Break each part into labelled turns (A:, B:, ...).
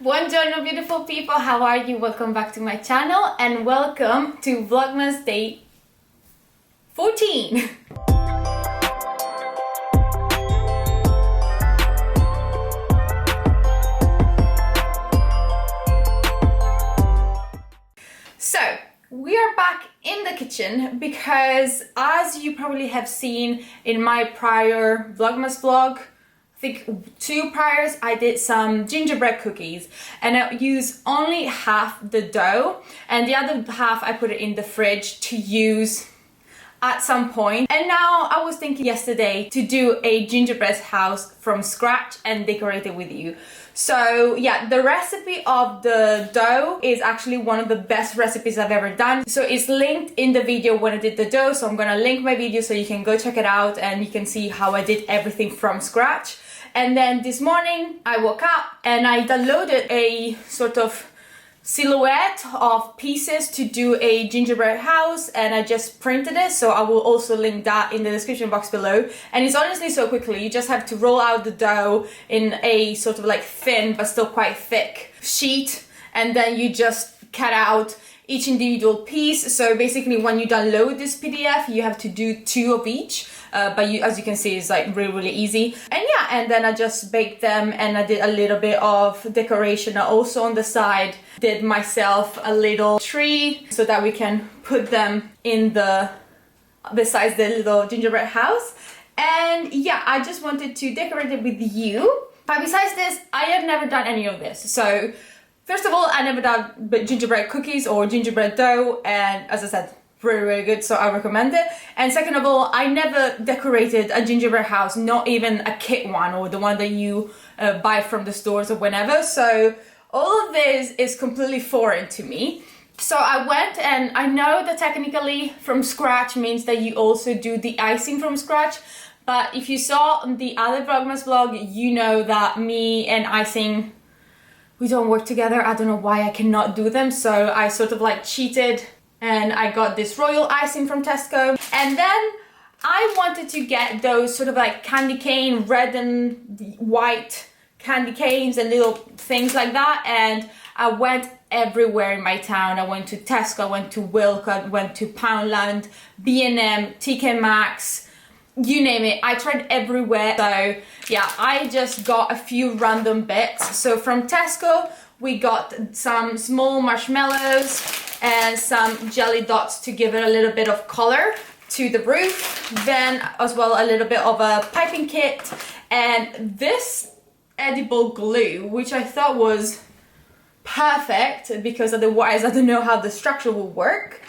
A: Buongiorno beautiful people, how are you? Welcome back to my channel and welcome to Vlogmas day 14. So, we are back in the kitchen because, as you probably have seen in my prior Vlogmas vlog, I think 2 priors, I did some gingerbread cookies and I used only half the dough and the other half I put it in the fridge to use at some point. And now I was thinking yesterday to do a gingerbread house from scratch and decorate it with you. So yeah, the recipe of the dough is actually one of the best recipes I've ever done. So it's linked in the video when I did the dough, so I'm gonna link my video so you can go check it out and you can see how I did everything from scratch. And then this morning I woke up and I downloaded a sort of silhouette of pieces to do a gingerbread house and I just printed it, so I will also link that in the description box below. And it's honestly so quickly, you just have to roll out the dough in a sort of like thin but still quite thick sheet and then you just cut out each individual piece. So basically when you download this PDF you have to do 2 of each. But as you can see, it's like really easy. And yeah, and then I just baked them and I did a little bit of decoration. I also on the side did myself a little tree so that we can put them in besides the little gingerbread house. And yeah, I just wanted to decorate it with you. But besides this, I have never done any of this. So first of all, I never done gingerbread cookies or gingerbread dough, and as I said, really good, so I recommend it. And second of all, I never decorated a gingerbread house, not even a kit one or the one that you buy from the stores or whenever. So all of this is completely foreign to me. So I went, and I know that technically from scratch means that you also do the icing from scratch, but if you saw the other Vlogmas vlog, you know that me and icing, we don't work together. I don't know why I cannot do them, so I sort of like cheated and I got this royal icing from Tesco. And then I wanted to get those sort of like candy cane, red and white candy canes and little things like that. And I went everywhere in my town. I went to Tesco, I went to Wilko, I went to Poundland, B&M, TK Maxx, you name it. I tried everywhere. So yeah, I just got a few random bits. So from Tesco, we got some small marshmallows and some jelly dots to give it a little bit of color to the roof. Then as well a little bit of a piping kit and this edible glue, which I thought was perfect because otherwise I don't know how the structure will work.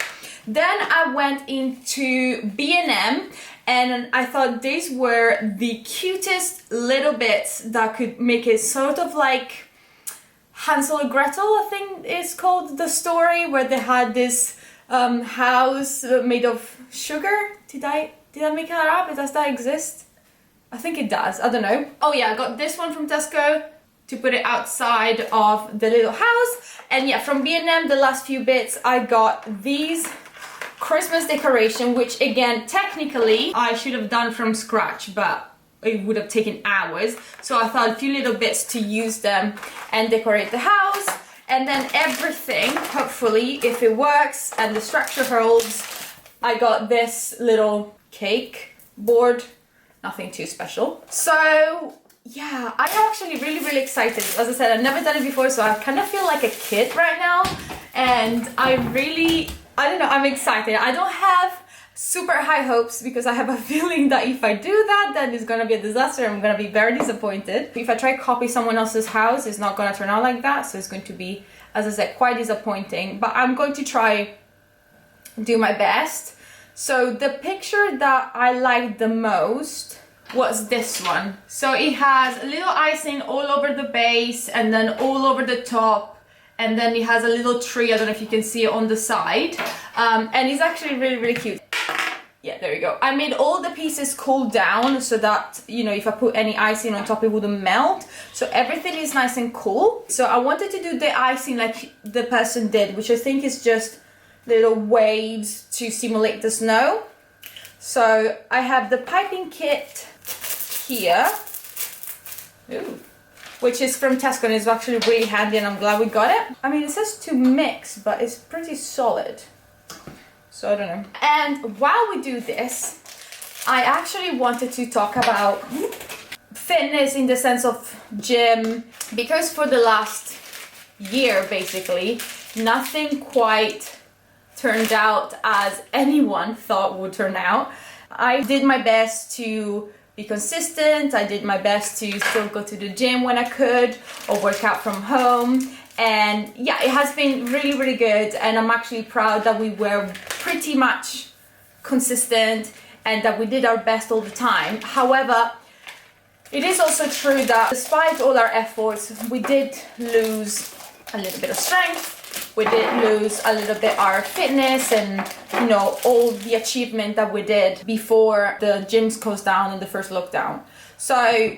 A: Then I went into B&M and I thought these were the cutest little bits that could make it sort of like Hansel and Gretel, I think is called the story, where they had this house made of sugar. Did I make that up? Does that exist? I think it does. I don't know. Oh yeah, I got this one from Tesco to put it outside of the little house. And yeah, from B&M, the last few bits, I got these Christmas decoration, which again, technically, I should have done from scratch, but it would have taken hours. So I thought a few little bits to use them and decorate the house. And then everything, hopefully, if it works and the structure holds, I got this little cake board, nothing too special. So yeah, I'm actually really excited. As I said, I've never done it before, so I kind of feel like a kid right now. And I don't know, I'm excited. I don't have super high hopes because I have a feeling that if I do that, then it's gonna be a disaster. I'm gonna be very disappointed. If I try to copy someone else's house, it's not gonna turn out like that. So it's going to be, as I said, quite disappointing, but I'm going to try do my best. So the picture that I liked the most was this one. So it has a little icing all over the base and then all over the top. And then it has a little tree, I don't know if you can see it on the side. And it's actually really cute. Yeah, there you go. I made all the pieces cool down so that, you know, if I put any icing on top, it wouldn't melt. So everything is nice and cool. So I wanted to do the icing like the person did, which I think is just little waves to simulate the snow. So I have the piping kit here. Ooh. which is from Tesco, and it's actually really handy, and I'm glad we got it. I mean, it says to mix, but it's pretty solid, so I don't know. And while we do this, I actually wanted to talk about fitness in the sense of gym, because for the last year, basically, nothing quite turned out as anyone thought would turn out. I did my best to be consistent. I did my best to still go to the gym when I could or work out from home. And yeah, it has been really, really good. And I'm actually proud that we were pretty much consistent and that we did our best all the time. However, it is also true that despite all our efforts, we did lose a little bit of strength. We did lose a little bit our fitness and, you know, all the achievement that we did before the gyms closed down in the first lockdown. So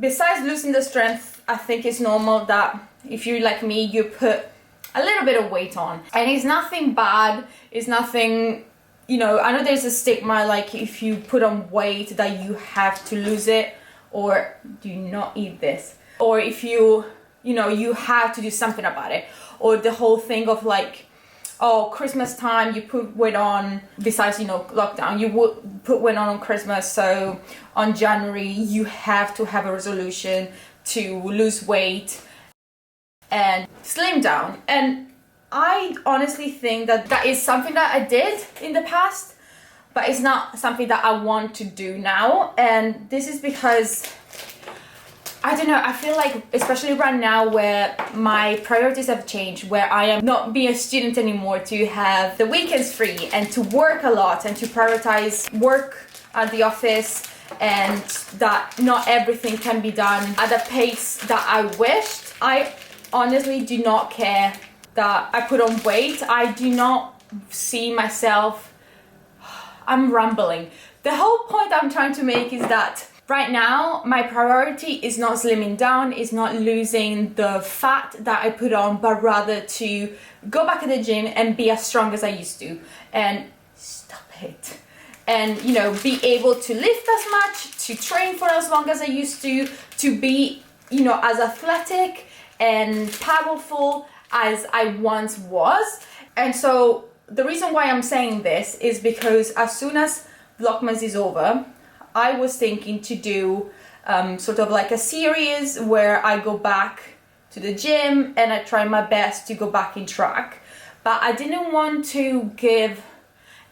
A: besides losing the strength, I think it's normal that if you're like me, you put a little bit of weight on. And it's nothing bad, it's nothing, you know, I know there's a stigma like if you put on weight that you have to lose it, or do not eat this, or if you know, you have to do something about it. Or the whole thing of like, oh, Christmas time, you put weight on, besides, you know, lockdown, you would put weight on Christmas, so on January, you have to have a resolution to lose weight and slim down. And I honestly think that that is something that I did in the past, but it's not something that I want to do now. And this is because, I don't know, I feel like, especially right now where my priorities have changed, where I am not being a student anymore, to have the weekends free and to work a lot and to prioritize work at the office, and that not everything can be done at a pace that I wished. I honestly do not care that I put on weight. I do not see myself, I'm rambling. The whole point I'm trying to make is that right now, my priority is not slimming down, is not losing the fat that I put on, but rather to go back to the gym and be as strong as I used to. And stop it. And, you know, be able to lift as much, to train for as long as I used to be, you know, as athletic and powerful as I once was. And so the reason why I'm saying this is because as soon as VLOGMAS is over, I was thinking to do sort of like a series where I go back to the gym and I try my best to go back in track. But I didn't want to give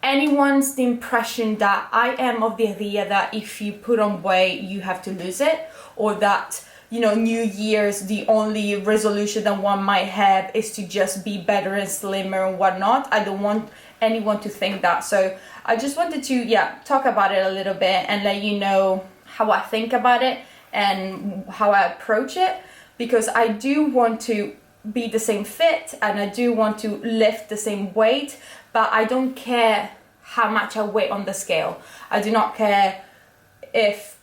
A: anyone's the impression that I am of the idea that if you put on weight, you have to lose it, or that, you know, New Year's, the only resolution that one might have is to just be better and slimmer and whatnot. I don't want anyone to think that. So I just wanted to, yeah, talk about it a little bit and let you know how I think about it and how I approach it, because I do want to be the same fit and I do want to lift the same weight, but I don't care how much I weigh on the scale. I do not care if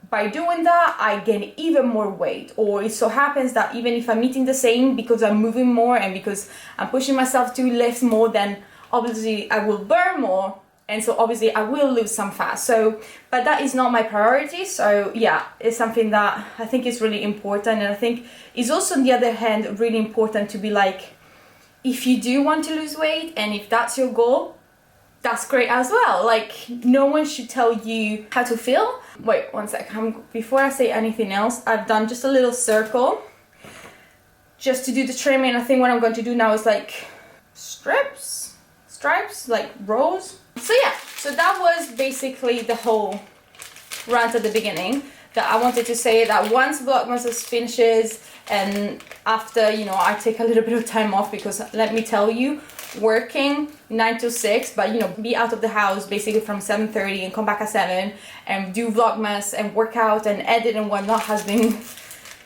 A: by doing that I gain even more weight, or it so happens that even if I'm eating the same, because I'm moving more and because I'm pushing myself to lift more, then obviously I will burn more, and so obviously I will lose some fat. So, but that is not my priority. So yeah, it's something that I think is really important, and I think it's also on the other hand really important to be like, if you do want to lose weight and if that's your goal, that's great as well. Like, no one should tell you how to feel. Wait one sec, before I say anything else, I've done just a little circle just to do the trimming. I think what I'm going to do now is like stripes, like rows. So yeah, so that was basically the whole rant at the beginning, that I wanted to say that once VLOGMAS finishes and after, you know, I take a little bit of time off, because let me tell you, working 9 to 6, but you know, be out of the house basically from 7:30 and come back at 7 and do VLOGMAS and work out and edit and whatnot has been,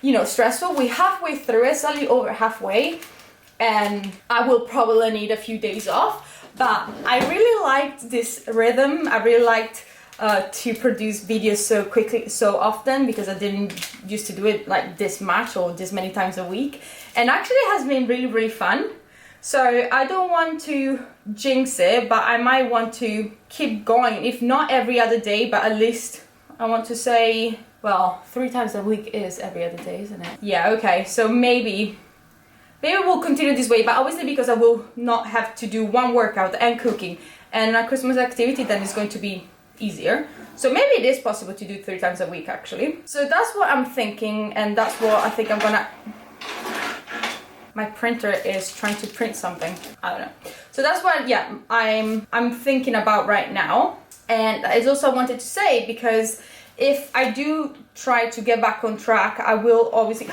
A: you know, stressful. We're halfway through it, slightly over halfway, and I will probably need a few days off, but I really liked this rhythm. I really liked to produce videos so quickly, so often, because I didn't used to do it like this much or this many times a week, and actually it has been really, really fun. So I don't want to jinx it, but I might want to keep going, if not every other day, but at least I want to say well, 3 times a week is every other day, isn't it? Yeah, okay, so maybe we'll continue this way, but obviously because I will not have to do one workout and cooking and a Christmas activity, then it's going to be easier. So maybe it is possible to do 3 times a week actually. So that's what I'm thinking, and that's what I think I'm gonna... My printer is trying to print something. I don't know. So that's what, yeah, I'm thinking about right now. And it's also I wanted to say, because if I do try to get back on track, I will obviously...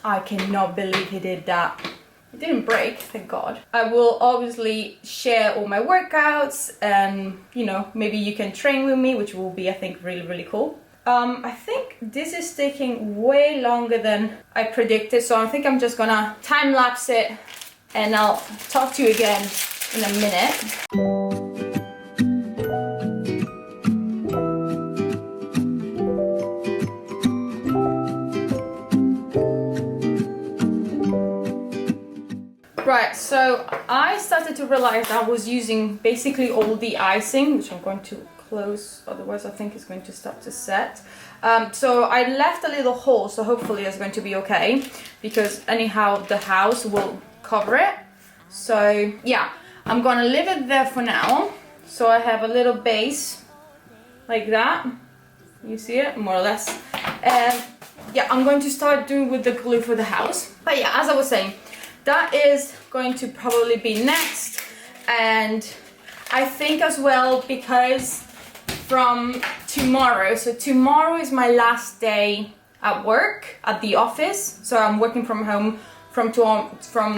A: I cannot believe he did that. It didn't break, thank God. I will obviously share all my workouts, and you know, maybe you can train with me, which will be, I think, really, really cool. I think this is taking way longer than I predicted, so I think I'm just gonna time lapse it and I'll talk to you again in a minute. Right, so I started to realize I was using basically all the icing, which I'm going to close, otherwise I think it's going to start to set. So I left a little hole, so hopefully it's going to be okay, because anyhow the house will cover it. So yeah, I'm gonna leave it there for now. So I have a little base like that, you see it more or less, and yeah, I'm going to start doing with the glue for the house. But yeah, as I was saying, that is going to probably be next. And I think as well, because from tomorrow, so tomorrow is my last day at work, at the office, so I'm working from home from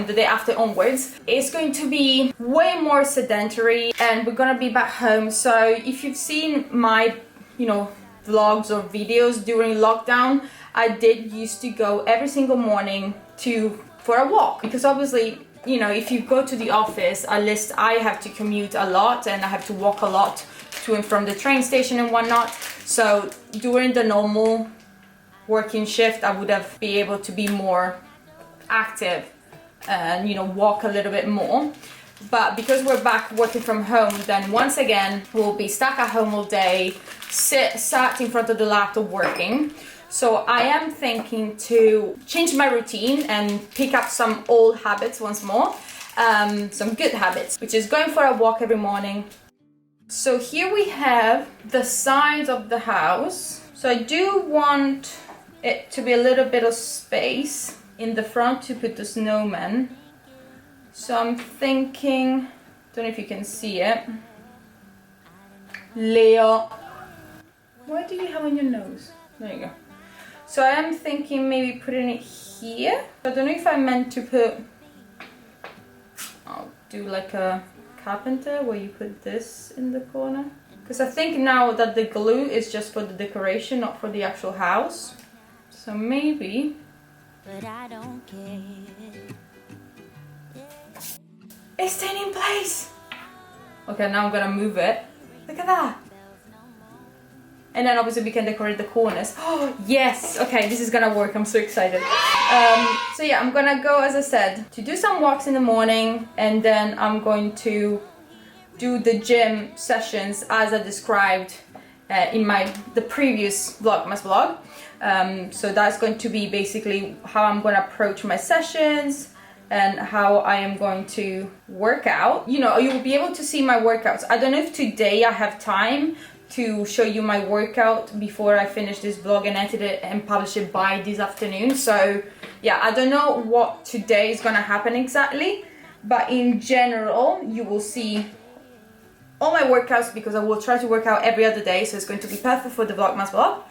A: the day after onwards. It's going to be way more sedentary, and we're gonna be back home. So if you've seen my, you know, vlogs or videos during lockdown, I did used to go every single morning for a walk, because obviously, you know, if you go to the office, at least I have to commute a lot and I have to walk a lot to and from the train station and whatnot. So during the normal working shift, I would have been able to be more active and, you know, walk a little bit more. But because we're back working from home, then once again we'll be stuck at home all day, sat in front of the laptop working. So I am thinking to change my routine and pick up some old habits once more, some good habits, which is going for a walk every morning. So here we have the sides of the house. So I do want it to be a little bit of space in the front to put the snowman. So I'm thinking, don't know if you can see it. Leo, what do you have on your nose? There you go. So I am thinking maybe putting it here. I don't know if I meant to put, I'll do like a carpenter where you put this in the corner. Because I think now that the glue is just for the decoration, not for the actual house. So maybe. But I don't care. It's staying in place. Okay, now I'm gonna move it. Look at that. And then obviously we can decorate the corners. Oh, yes! Okay, this is gonna work. I'm so excited. So yeah, I'm gonna go, as I said, to do some walks in the morning, and then I'm going to do the gym sessions as I described in the previous VLOGMAS vlog. So that's going to be basically how I'm gonna approach my sessions and how I am going to work out. You know, you will be able to see my workouts. I don't know if today I have time to show you my workout before I finish this vlog and edit it and publish it by this afternoon. So yeah, I don't know what today is gonna happen exactly, but in general you will see all my workouts, because I will try to work out every other day, so it's going to be perfect for the VLOGMAS vlog.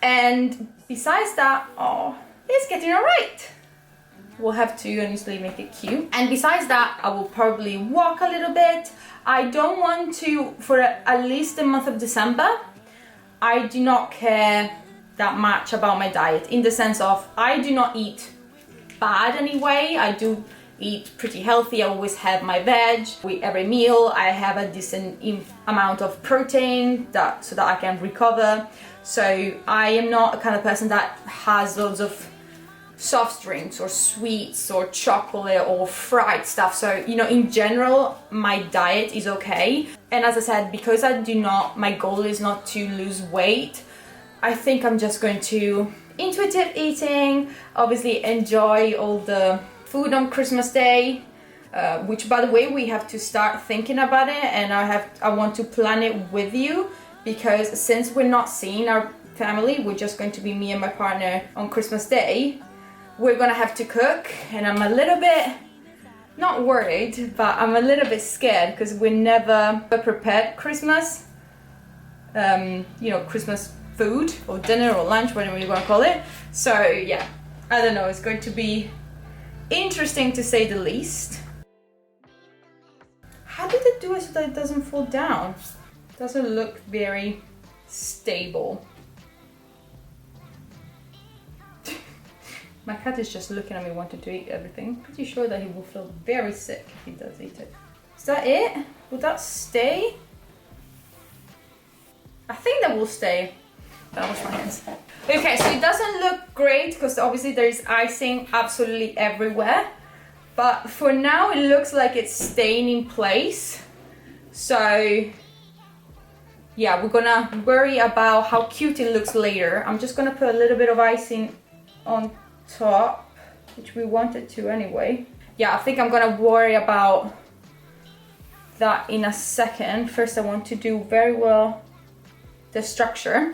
A: And besides that, oh, it's getting alright. We'll have to honestly make it cute. And besides that, I will probably walk a little bit. I don't want to, for at least the month of December, I do not care that much about my diet, in the sense of I do not eat bad anyway. I do eat pretty healthy. I always have my veg with every meal. I have a decent amount of protein so that I can recover. So I am not a kind of person that has loads of soft drinks or sweets or chocolate or fried stuff. So, you know, in general, my diet is okay. And as I said, because my goal is not to lose weight, I think I'm just going to intuitive eating, obviously enjoy all the food on Christmas Day, which by the way, we have to start thinking about it, and I want to plan it with you, because since we're not seeing our family, we're just going to be me and my partner on Christmas Day, we're gonna have to cook, and I'm a little bit not worried, but I'm a little bit scared because we never prepared Christmas, you know, Christmas food or dinner or lunch, whatever you want to call it. So yeah, I don't know, it's going to be interesting to say the least. How did it do it so that it doesn't fall down? It doesn't look very stable. My cat is just looking at me wanting to eat everything. Pretty sure that he will feel very sick if he does eat it. Is that it? Will that stay? I think that will stay. That was my hands. Okay, so it doesn't look great because obviously there is icing absolutely everywhere. But for now it looks like it's staying in place. So yeah, we're gonna worry about how cute it looks later. I'm just gonna put a little bit of icing on top, which we wanted to anyway. Yeah, I think I'm gonna worry about that in a second. First I want to do very well the structure,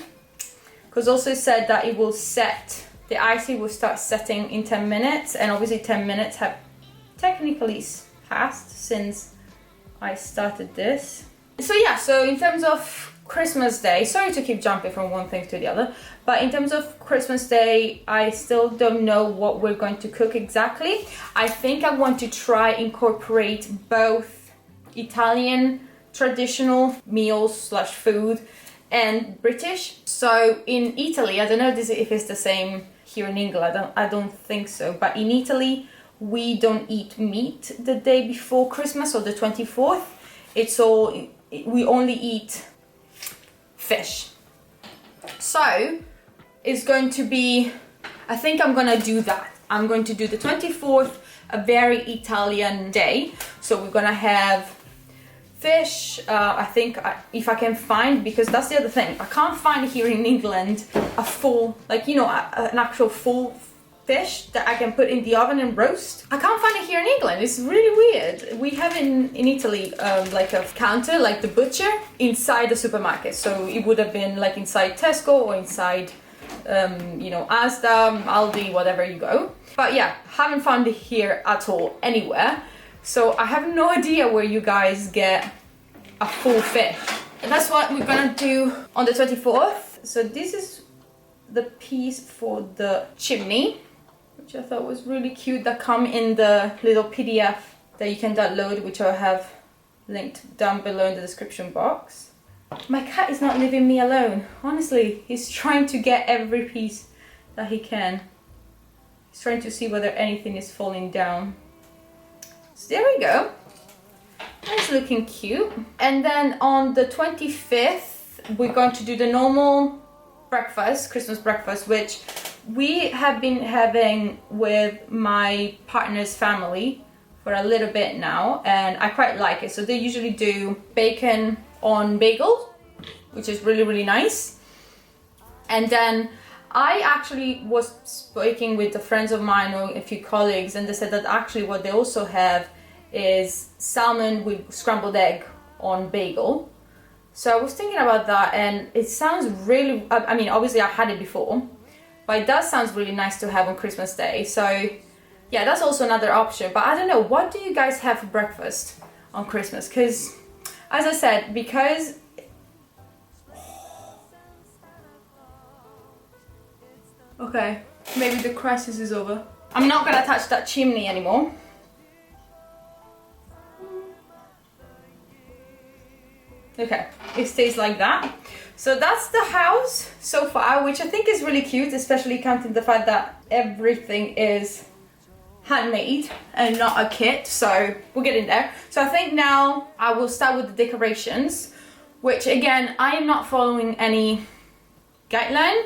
A: because also it said that it will set, the icing will start setting in 10 minutes, and obviously 10 minutes have technically passed since I started this. So yeah, so in terms of Christmas Day, sorry to keep jumping from one thing to the other, but in terms of Christmas Day, I still don't know what we're going to cook exactly. I think I want to try incorporate both Italian traditional meals slash food and British. So in Italy, I don't know if it's the same here in England, I don't think so, but in Italy we don't eat meat the day before Christmas or the 24th. We only eat fish. So it's going to be, I think I'm gonna do that. I'm going to do the 24th a very Italian day. So we're gonna have fish, I think if I can find, because that's the other thing, I can't find here in England a full, like, you know, an actual full fish that I can put in the oven and roast. I can't find it here in England. It's really weird. We have in Italy like a counter, like the butcher, inside the supermarket. So it would have been like inside Tesco or inside, you know, Asda, Aldi, whatever you go. But yeah, haven't found it here at all anywhere. So I have no idea where you guys get a full fish. And that's what we're gonna do on the 24th. So this is the piece for the chimney, which I thought was really cute, that come in the little PDF that you can download, which I'll have linked down below in the description box. My cat is not leaving me alone. Honestly, he's trying to get every piece that he can. He's trying to see whether anything is falling down. So there we go. That's looking cute. And then on the 25th, we're going to do the normal breakfast, Christmas breakfast, which we have been having with my partner's family for a little bit now, and I quite like it. So they usually do bacon on bagel, which is really, really nice. And then I actually was speaking with the friends of mine or a few colleagues, and they said that actually what they also have is salmon with scrambled egg on bagel. So I was thinking about that, and it sounds really, I mean, obviously I had it before, but it does sound really nice to have on Christmas Day. So yeah, that's also another option. But I don't know, what do you guys have for breakfast on Christmas? Because as I said, because okay, maybe the crisis is over. I'm not gonna touch that chimney anymore. Okay, it stays like that. So that's the house so far, which I think is really cute, especially counting the fact that everything is handmade and not a kit. So we're getting there. So I think now I will start with the decorations, which again, I am not following any guideline,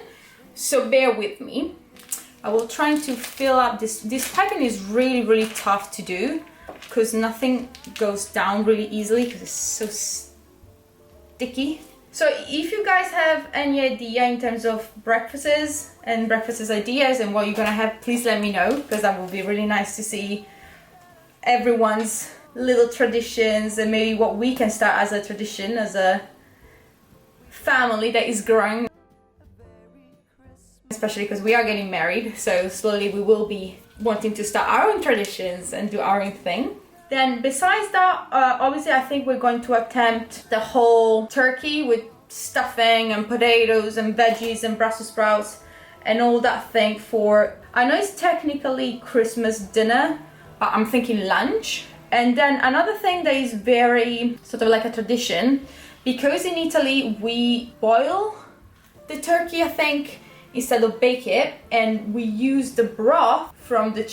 A: so bear with me. I will try to fill up this piping is really tough to do because nothing goes down really easily because it's so sticky. So if you guys have any idea in terms of breakfasts and breakfast ideas and what you're gonna have, please let me know, because that will be really nice to see everyone's little traditions and maybe what we can start as a tradition, as a family that is growing. Especially because we are getting married, so slowly we will be wanting to start our own traditions and do our own thing. Then besides that, obviously I think we're going to attempt the whole turkey with stuffing and potatoes and veggies and Brussels sprouts and all that thing for, I know it's technically Christmas dinner, but I'm thinking lunch. And then another thing that is very sort of like a tradition, because in Italy we boil the turkey, I think, instead of bake it, and we use the broth from the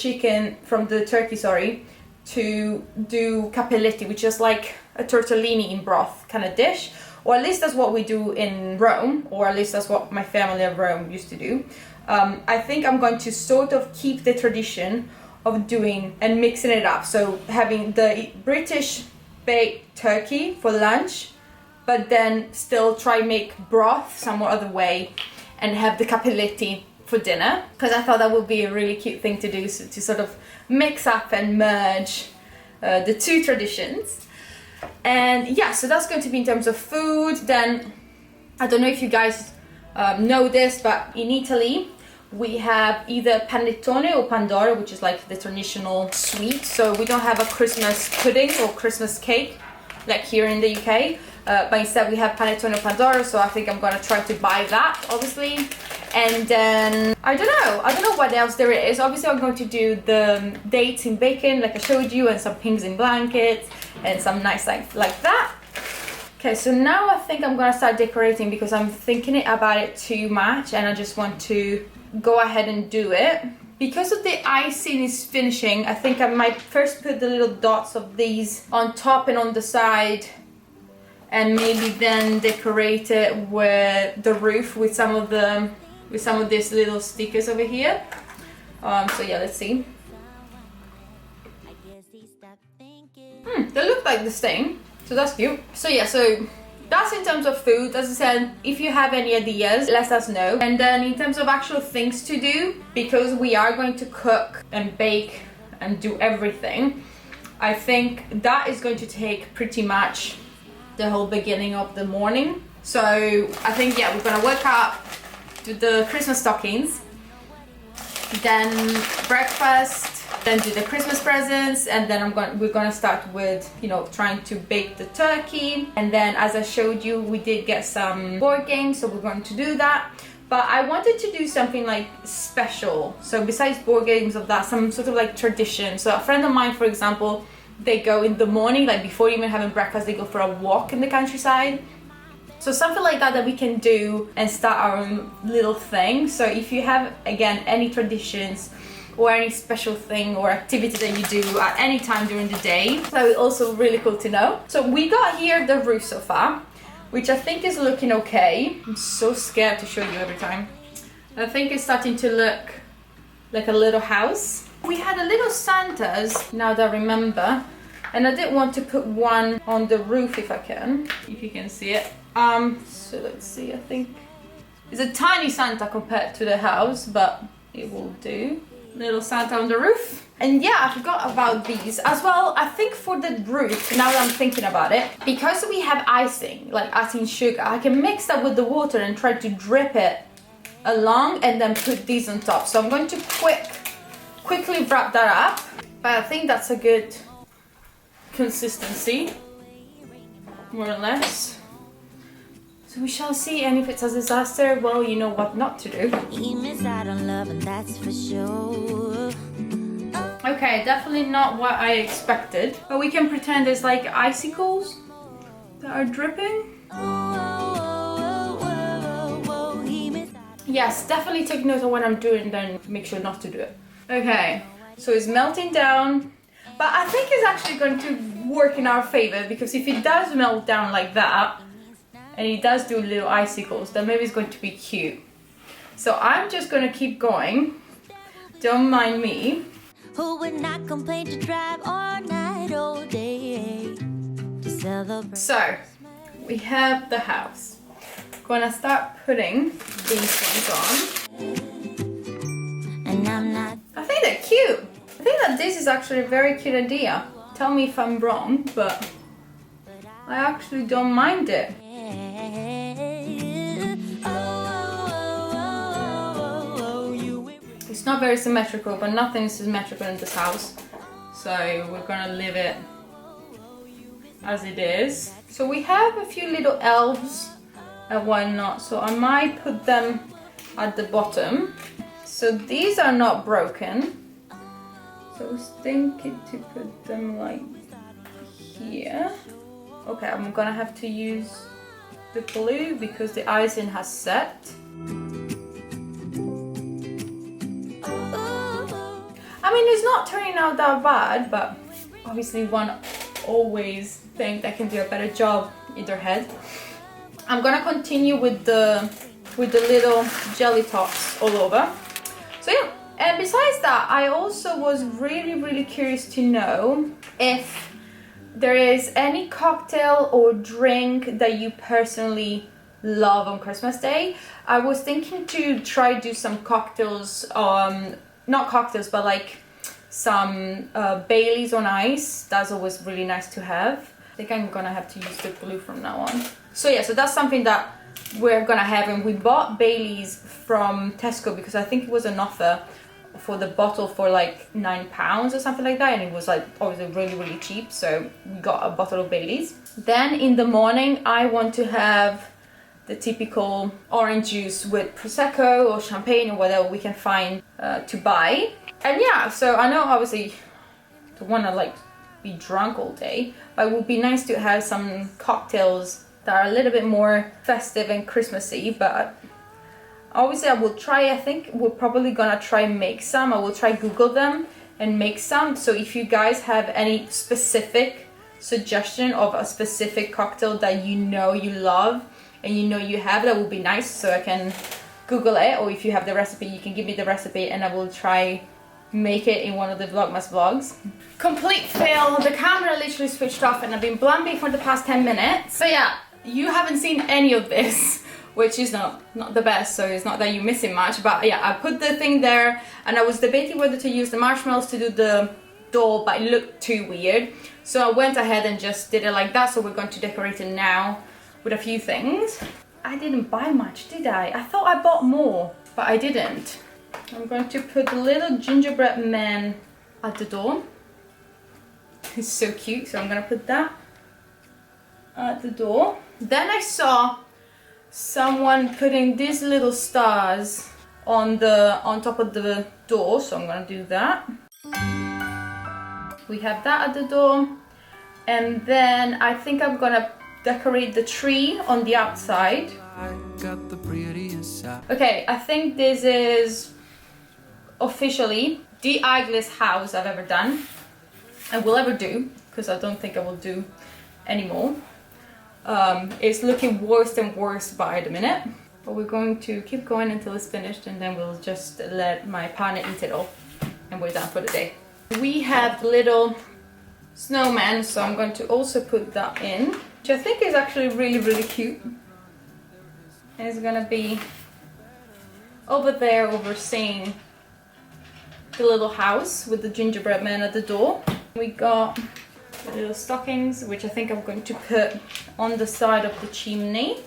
A: turkey, sorry, to do capelletti, which is like a tortellini in broth kind of dish, or at least that's what we do in Rome, or at least that's what my family in Rome used to do. I think I'm going to sort of keep the tradition of doing and mixing it up, so having the British baked turkey for lunch, but then still try make broth some other way and have the capelletti for dinner, because I thought that would be a really cute thing to do, so to sort of mix up and merge the two traditions. And yeah, so that's going to be in terms of food. Then I don't know if you guys know this, but in Italy we have either panettone or pandoro, which is like the traditional sweet. So we don't have a Christmas pudding or Christmas cake like here in the UK, but instead we have panettone or pandoro, so I think I'm gonna try to buy that, obviously. And then I don't know what else there is. Obviously I'm going to do the dates in bacon like I showed you, and some pigs in blankets and some nice things like that. Okay, so now I think I'm gonna start decorating because I'm thinking about it too much and I just want to go ahead and do it. Because of the icing is finishing, I think I might first put the little dots of these on top and on the side, and maybe then decorate it with the roof with some of these little stickers over here. So yeah, let's see. They look like the same, so that's cute. So yeah, so that's in terms of food. As I said, if you have any ideas, let us know. And then in terms of actual things to do, because we are going to cook and bake and do everything, I think that is going to take pretty much the whole beginning of the morning. So I think, yeah, we're gonna wake up, do the Christmas stockings, then breakfast, then do the Christmas presents, and then we're gonna start with, you know, trying to bake the turkey. And then, as I showed you, we did get some board games, so we're going to do that. But I wanted to do something like special. So besides board games of that, some sort of like tradition. So a friend of mine, for example, they go in the morning, like before even having breakfast, they go for a walk in the countryside. So something like that we can do and start our own little thing. So if you have, again, any traditions or any special thing or activity that you do at any time during the day, that would also really cool to know. So we got here the roof so far, which I think is looking okay. I'm so scared to show you every time. I think it's starting to look like a little house. We had a little Santas, now that I remember, and I did want to put one on the roof if I can, if you can see it. So let's see, I think it's a tiny Santa compared to the house, but it will do. Little Santa on the roof. And yeah, I forgot about these as well. I think for the roof, now that I'm thinking about it, because we have icing, like icing sugar, I can mix that with the water and try to drip it along and then put these on top. So I'm going to quickly wrap that up, but I think that's a good consistency, more or less. So we shall see, and if it's a disaster, well, you know what not to do. He missed out on love, and that's for sure. Okay, definitely not what I expected, but we can pretend there's like icicles that are dripping. Yes, definitely take note of what I'm doing, then make sure not to do it. Okay, so it's melting down, but I think it's actually going to work in our favor, because if it does melt down like that, and it does do little icicles, then maybe it's going to be cute. So I'm just going to keep going don't mind me.
B: Who would not complain to drive all night, all day to celebrate?
A: So, we have the house. Gonna start putting these ones on.
B: And I'm not.
A: I think they're cute. I think that this is actually a very cute idea. Tell me if I'm wrong, but I actually don't mind it. It's not very symmetrical, but nothing is symmetrical in this house. So we're gonna leave it as it is. So we have a few little elves and why not? So I might put them at the bottom. So these are not broken. So I was thinking to put them like here. Okay, I'm gonna have to use the glue because the icing has set. I mean, it's not turning out that bad, but obviously one always think they can do a better job in their head. I'm gonna continue with the little jelly tops all over. So yeah, and besides that, I also was really curious to know if there is any cocktail or drink that you personally love on Christmas Day. I was thinking to try do some cocktails, not cocktails, but like some Baileys on ice. That's always really nice to have. I think I'm gonna have to use the glue from now on. So yeah, so that's something that we're gonna have, and we bought Baileys from Tesco because I think it was an offer for the bottle for like £9 or something like that, and it was like obviously really cheap, so we got a bottle of Baileys. Then in the morning I want to have the typical orange juice with Prosecco or champagne or whatever we can find to buy. And yeah, so I know obviously don't want to like be drunk all day, but it would be nice to have some cocktails that are a little bit more festive and Christmassy. But obviously I will try, I think we're probably gonna try make some. I will try Google them and make some. So if you guys have any specific suggestion of a specific cocktail that you know you love and you know you have, that would be nice, so I can Google it, or if you have the recipe you can give me the recipe and I will try make it in one of the Vlogmas vlogs. Complete fail, the camera literally switched off and I've been blabbing for the past 10 minutes. So yeah, you haven't seen any of this, which is not the best, so it's not that you're missing much, but yeah, I put the thing there and I was debating whether to use the marshmallows to do the doll, but it looked too weird. So I went ahead and just did it like that, so we're going to decorate it now with a few things. I didn't buy much, did I? I thought I bought more, but I didn't. I'm going to put the little gingerbread man at the door. It's so cute, so I'm gonna put that at the door. Then I saw someone putting these little stars on top of the door, so I'm gonna do that. We have that at the door, and then I think I'm gonna decorate the tree on the outside. Okay, I think this is officially the ugliest house I've ever done and will ever do, because I don't think I will do anymore. It's looking worse and worse by the minute, but we're going to keep going until it's finished, and then we'll just let my partner eat it all and we're done for the day. We have little snowman, so I'm going to also put that in, which I think is actually really cute. And it's gonna be over there overseeing the little house with the gingerbread man at the door. We got the little stockings, which I think I'm going to put on the side of the chimney.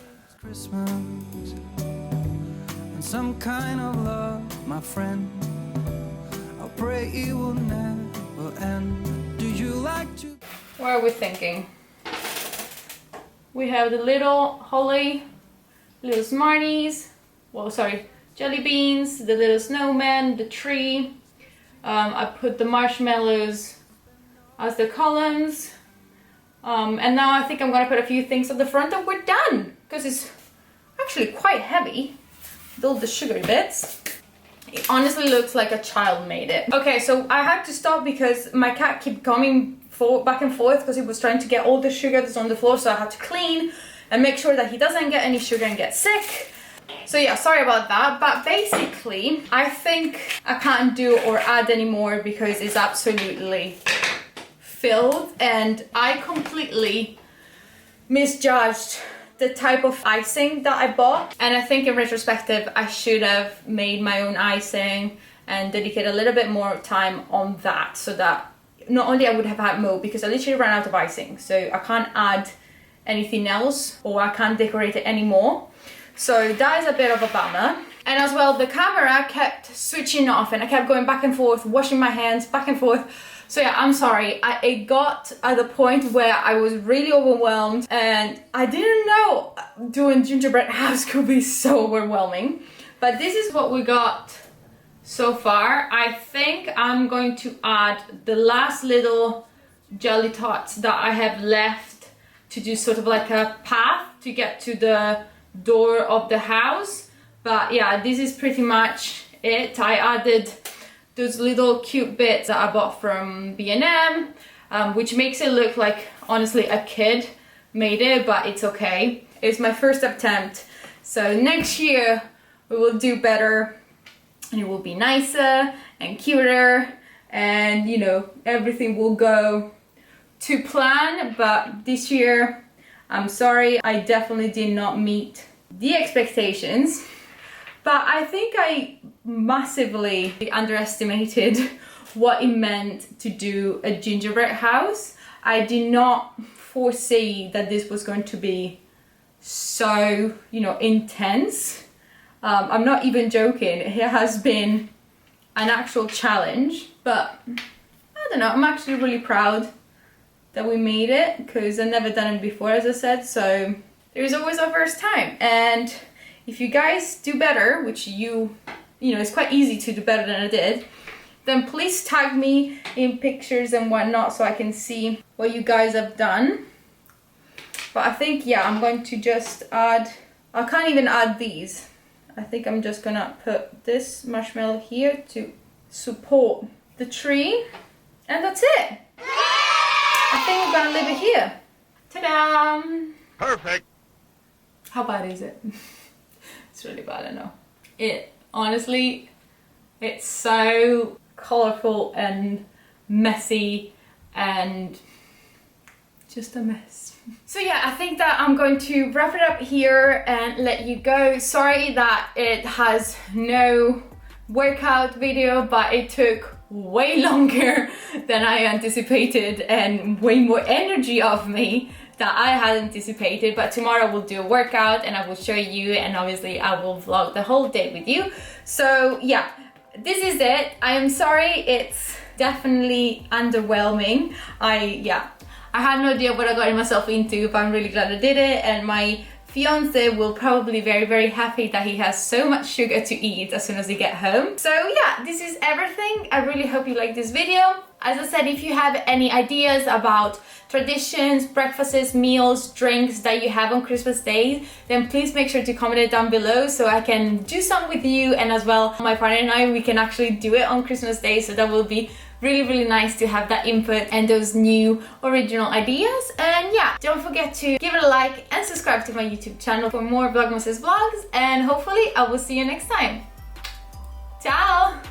C: Christmas and some kind of love, my friend. I pray it will never end. Do you like to?
A: What are we thinking? We have the little holly, little Smarties, well sorry, jelly beans, the little snowman, the tree. I put the marshmallows as the columns, and now I think I'm gonna put a few things at the front and we're done, because it's actually quite heavy with all the sugary bits. It honestly looks like a child made it. Okay, so I had to stop because my cat kept coming back and forth because he was trying to get all the sugar that's on the floor, so I had to clean and make sure that he doesn't get any sugar and get sick. So yeah, sorry about that, but basically I think I can't do or add anymore because it's absolutely filled, and I completely misjudged the type of icing that I bought, and I think in retrospective I should have made my own icing and dedicate a little bit more time on that, so that not only I would have had more, because I literally ran out of icing, so I can't add anything else or I can't decorate it anymore. So that is a bit of a bummer. And as well, the camera kept switching off and I kept going back and forth, washing my hands back and forth. So yeah, I'm sorry. It got at the point where I was really overwhelmed, and I didn't know doing Gingerbread House could be so overwhelming. But this is what we got so far. I think I'm going to add the last little jelly tots that I have left to do sort of like a path to get to the door of the house. But yeah, this is pretty much it. I added those little cute bits that I bought from B&M, which makes it look like, honestly, a kid made it, but it's okay. It's my first attempt. So next year we will do better, and it will be nicer and cuter, and you know, everything will go to plan. But this year, I'm sorry, I definitely did not meet the expectations. But I think I massively underestimated what it meant to do a gingerbread house. I did not foresee that this was going to be so, you know, intense. I'm not even joking. It has been an actual challenge, but I don't know, I'm actually really proud that we made it, because I've never done it before, as I said, so there's always a first time. And if you guys do better, which you know, it's quite easy to do better than I did, then please tag me in pictures and whatnot so I can see what you guys have done. But I think, yeah, I'm going to just add, I can't even add these. I think I'm just gonna put this marshmallow here to support the tree, and that's it. I think we're gonna leave it here. Ta-da!
D: Perfect.
A: How bad is it? It's really bad, I know. It, honestly, it's so colourful and messy and just a mess. So yeah, I think that I'm going to wrap it up here and let you go. Sorry that it has no workout video, but it took way longer than I anticipated and way more energy of me that I had anticipated. But tomorrow we'll do a workout and I will show you, and obviously I will vlog the whole day with you. So yeah, this is it. I am sorry, it's definitely underwhelming. I had no idea what I got myself into, but I'm really glad I did it, and my fiance will probably be very, very happy that he has so much sugar to eat as soon as he gets home. So yeah, this is everything. I really hope you like this video. As I said, if you have any ideas about traditions, breakfasts, meals, drinks that you have on Christmas Day, then please make sure to comment it down below so I can do some with you, and as well, my partner and I, we can actually do it on Christmas Day, so that will be really, really nice to have that input and those new original ideas. And yeah, don't forget to give it a like and subscribe to my YouTube channel for more VLOGMAS vlogs, and hopefully I will see you next time. Ciao!